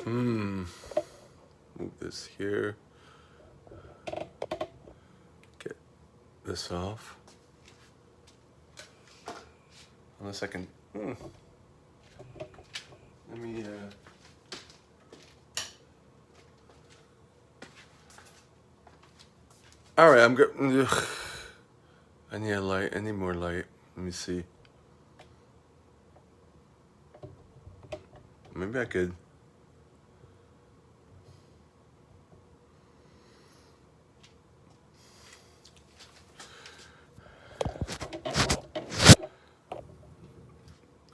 Move this here. Get this off. Unless I can. Let me. All right, I'm good. I need a light. I need more light. Let me see. Maybe I could.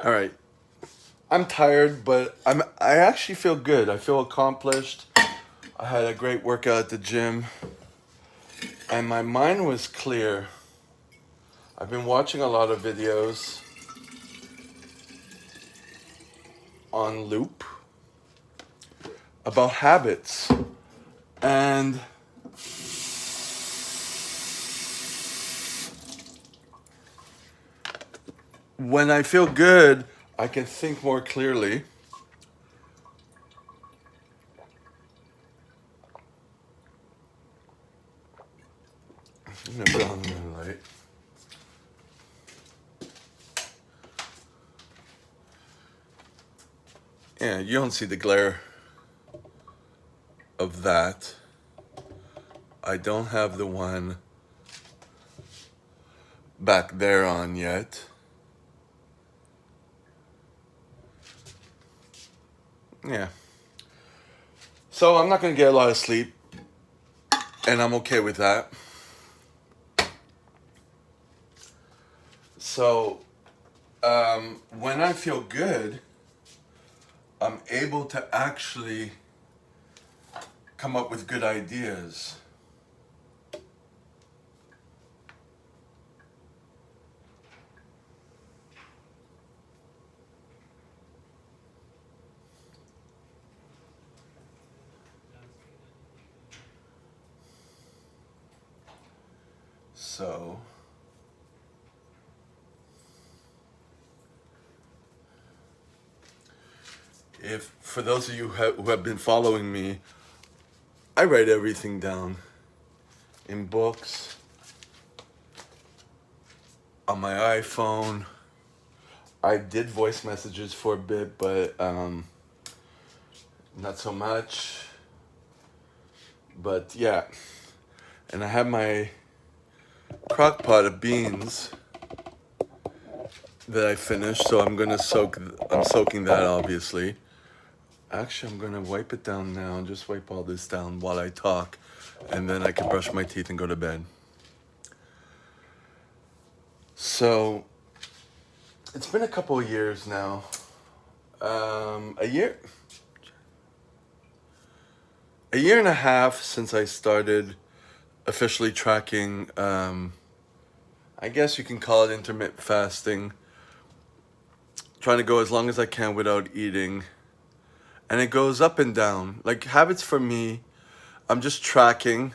All right. I'm tired, but I actually feel good. I feel accomplished. I had a great workout at the gym, and my mind was clear. I've been watching a lot of videos on loop about habits, and when I feel good, I can think more clearly. I'm gonna put on the light. Yeah, you don't see the glare of that. I don't have the one back there on yet. Yeah. So I'm not gonna get a lot of sleep, and I'm okay with that. So when I feel good, I'm able to actually come up with good ideas. So if for those of you who have been following me, I write everything down in books, on my iPhone. I did voice messages for a bit, but not so much. But yeah, and I have my crock pot of beans that I finished, so I'm soaking that obviously. Actually, I'm gonna wipe it down now. Just wipe all this down while I talk, and then I can brush my teeth and go to bed. So it's been a couple of years now. A year and a half since I started officially tracking. I guess you can call it intermittent fasting. Trying to go as long as I can without eating, and it goes up and down. Like habits for me, I'm just tracking,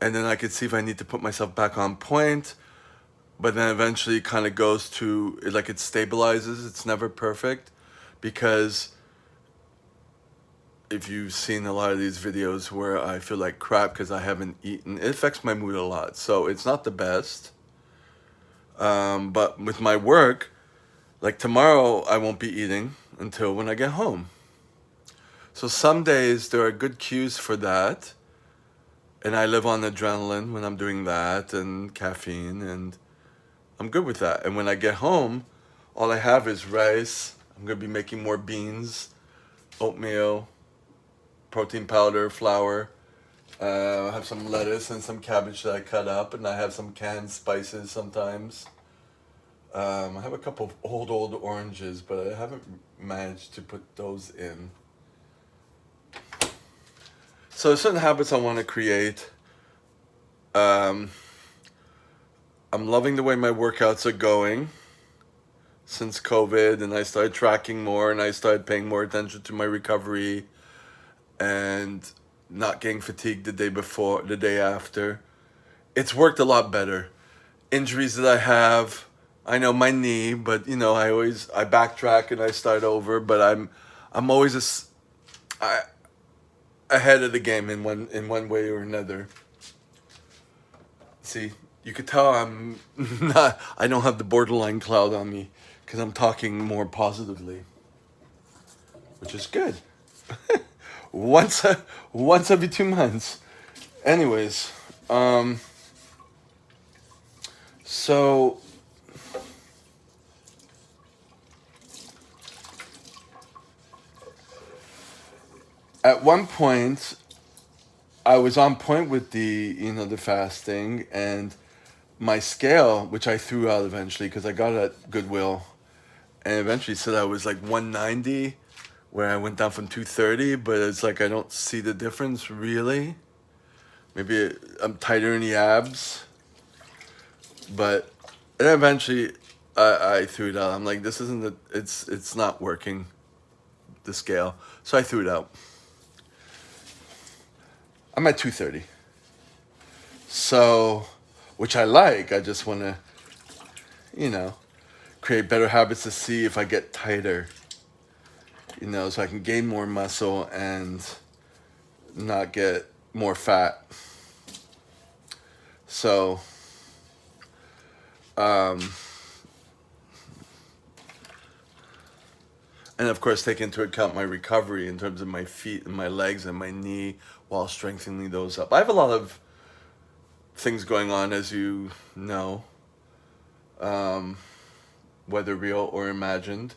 and then I could see if I need to put myself back on point. But then eventually it kind of goes to, like, it stabilizes. It's never perfect, because if you've seen a lot of these videos where I feel like crap because I haven't eaten, it affects my mood a lot. So it's not the best. But with my work, like tomorrow, I won't be eating until when I get home. So some days there are good cues for that. And I live on adrenaline when I'm doing that, and caffeine, and I'm good with that. And when I get home, all I have is rice. I'm going to be making more beans, oatmeal, protein powder, flour. I have some lettuce and some cabbage that I cut up, and I have some canned spices sometimes. I have a couple of old oranges, but I haven't managed to put those in. So there's certain habits I want to create. Um, I'm loving the way my workouts are going since COVID, and I started tracking more, and I started paying more attention to my recovery and not getting fatigued the day before, the day after. It's worked a lot better. Injuries that I have, I know my knee, but I backtrack and I start over. But I'm always I ahead of the game in one way or another. See, you could tell I'm not. I don't have the borderline cloud on me because I'm talking more positively, which is good. once once every 2 months. Anyways, so at one point I was on point with the fasting, and my scale, which I threw out eventually because I got it at Goodwill, and eventually said I was like 190, where I went down from 230, but it's like I don't see the difference really. Maybe I'm tighter in the abs, but and eventually I threw it out. I'm like, this isn't it's not working, the scale. So I threw it out. I'm at 230. So, which I like. I just want to, you know, create better habits to see if I get tighter, so I can gain more muscle and not get more fat. So, and of course, take into account my recovery in terms of my feet and my legs and my knee while strengthening those up. I have a lot of things going on, as you know, whether real or imagined.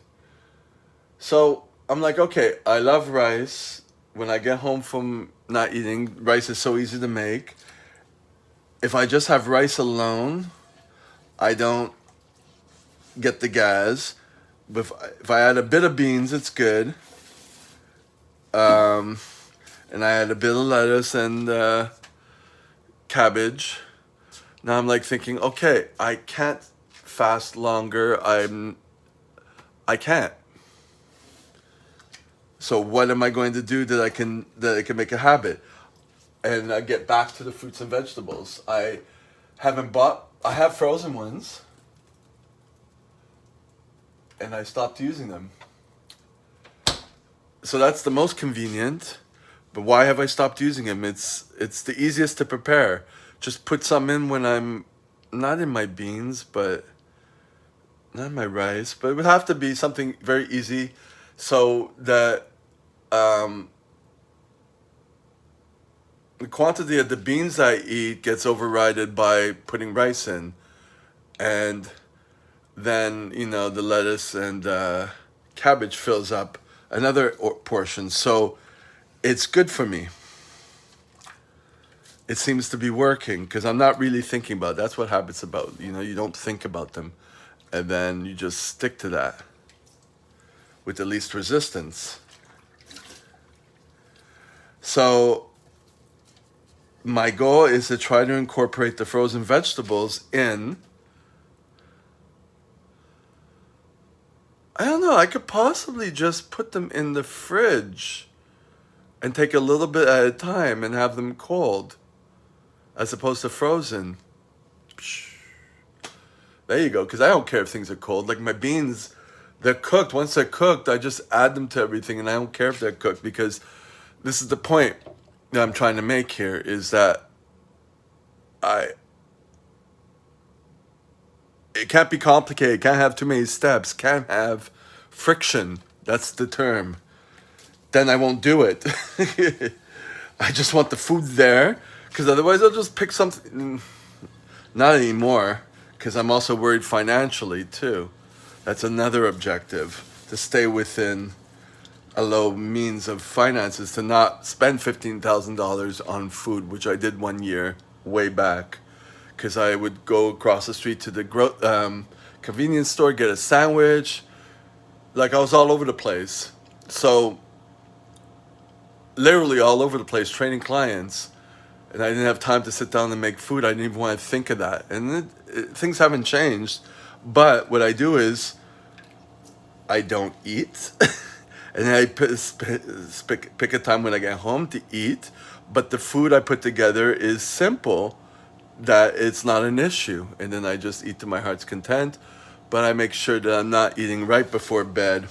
So I'm like, okay, I love rice. When I get home from not eating, rice is so easy to make. If I just have rice alone, I don't get the gas. But if I add a bit of beans, it's good. And I add a bit of lettuce and cabbage. Now I'm like thinking, okay, I can't fast longer. I can't. So what am I going to do that I can make a habit? And I get back to the fruits and vegetables. I have frozen ones, and I stopped using them. So that's the most convenient. But why have I stopped using them? It's the easiest to prepare. Just put some in when I'm not in my beans, but not in my rice. But it would have to be something very easy, so that the quantity of the beans I eat gets overridden by putting rice in, and then the lettuce and cabbage fills up another portion. So it's good for me. It seems to be working because I'm not really thinking about it. That's what habits about. You don't think about them, and then you just stick to that with the least resistance. So my goal is to try to incorporate the frozen vegetables in. I don't know, I could possibly just put them in the fridge and take a little bit at a time and have them cold as opposed to frozen. There you go, because I don't care if things are cold. Like my beans, they're cooked. Once they're cooked, I just add them to everything, and I don't care if they're cooked, because this is the point that I'm trying to make here, is that it can't be complicated, can't have too many steps, can't have friction. That's the term. Then I won't do it. I just want the food there, because otherwise I'll just pick something. Not anymore, because I'm also worried financially too. That's another objective, to stay within a low means of finances, to not spend $15,000 on food, which I did one year way back, because I would go across the street to the convenience store, get a sandwich. Like I was all over the place. So literally all over the place training clients, and I didn't have time to sit down and make food. I didn't even want to think of that. And things haven't changed. But what I do is I don't eat. And then I pick a time when I get home to eat. But the food I put together is simple, that it's not an issue. And then I just eat to my heart's content. But I make sure that I'm not eating right before bed.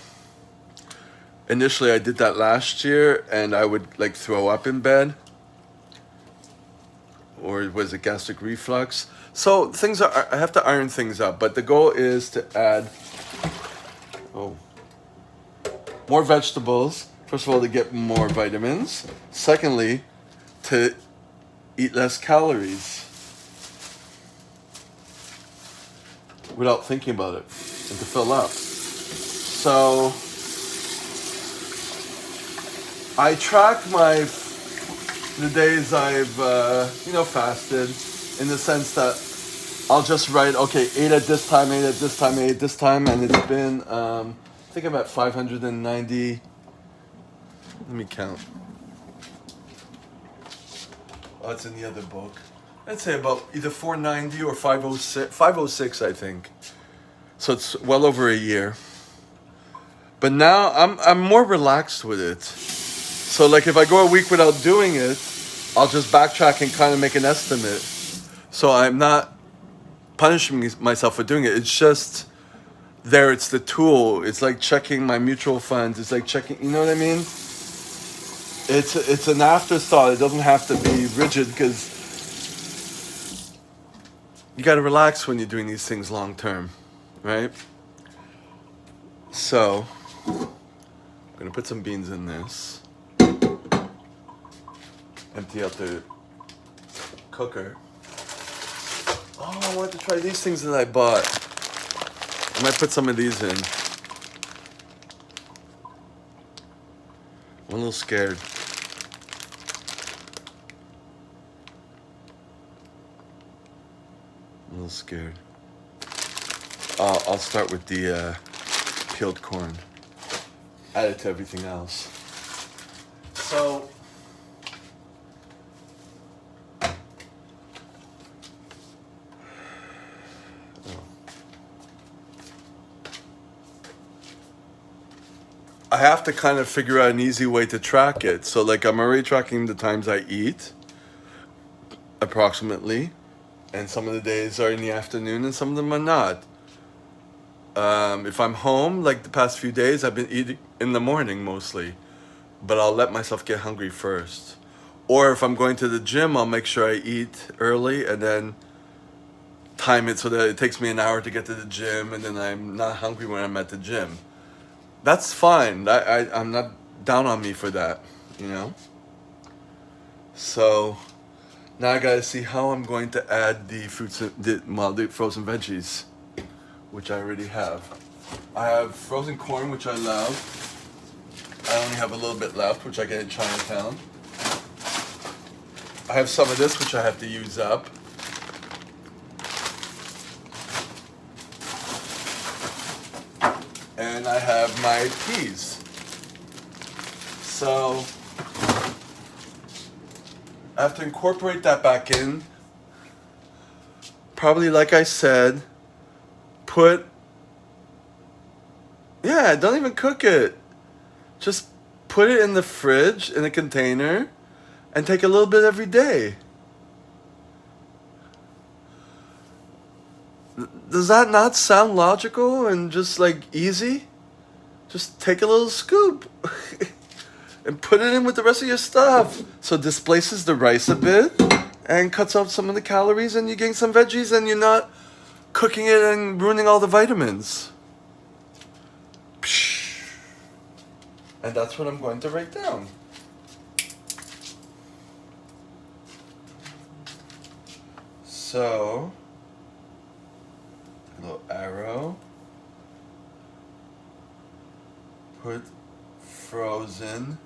Initially, I did that last year, and I would like throw up in bed, or was it gastric reflux? So things are, I have to iron things up, but the goal is to add more vegetables. First of all, to get more vitamins. Secondly, to eat less calories without thinking about it, and to fill up. So I track the days I've fasted, in the sense that I'll just write, okay, ate at this time, ate at this time, ate at this time, and it's been I think I'm at 590. Let me count. Oh, it's in the other book. I'd say about either 490 or 506. 506, I think. So it's well over a year. But now I'm more relaxed with it. So like if I go a week without doing it, I'll just backtrack and kind of make an estimate. So I'm not punishing myself for doing it. It's just there. It's the tool. It's like checking my mutual funds. It's like checking. You know what I mean? It's an afterthought. It doesn't have to be rigid, because you got to relax when you're doing these things long term, right? So I'm gonna put some beans in this. Empty out the cooker. Oh, I want to try these things that I bought. I might put some of these in. I'm a little scared. I'm a little scared. I'll start with the peeled corn. Add it to everything else. So I have to kind of figure out an easy way to track it. So like I'm already tracking the times I eat, approximately, and some of the days are in the afternoon and some of them are not. If I'm home, like the past few days, I've been eating in the morning mostly, but I'll let myself get hungry first. Or if I'm going to the gym, I'll make sure I eat early and then time it so that it takes me an hour to get to the gym, and then I'm not hungry when I'm at the gym. That's fine. I'm not down on me for that, you know? So now I gotta see how I'm going to add the the frozen veggies, which I already have. I have frozen corn, which I love. I only have a little bit left, which I get in Chinatown. I have some of this, which I have to use up. And I have my peas. So I have to incorporate that back in. Probably, like I said, don't even cook it. Just put it in the fridge in a container and take a little bit every day. Does that not sound logical and just like easy? Just take a little scoop and put it in with the rest of your stuff. So it displaces the rice a bit and cuts out some of the calories, and you gain some veggies, and you're not cooking it and ruining all the vitamins. And that's what I'm going to write down. So, a little arrow. Put frozen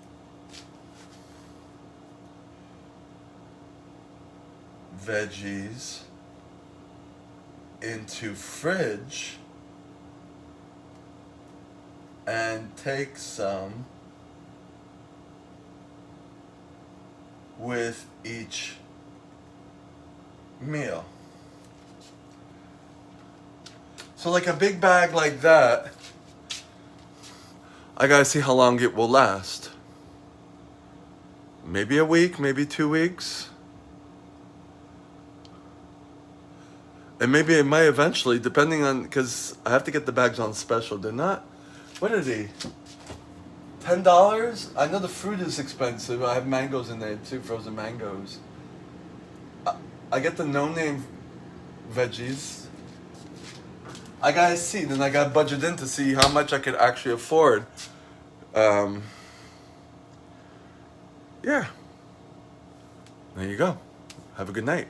veggies into fridge and take some with each meal. So like a big bag like that, I gotta see how long it will last. Maybe a week, maybe 2 weeks. And maybe it might eventually, depending on, because I have to get the bags on special. They're not, what are they? $10? I know the fruit is expensive. I have mangoes in there too, frozen mangoes. I get the no-name veggies. I gotta see. Then I gotta budget in to see how much I could actually afford. Yeah. There you go. Have a good night.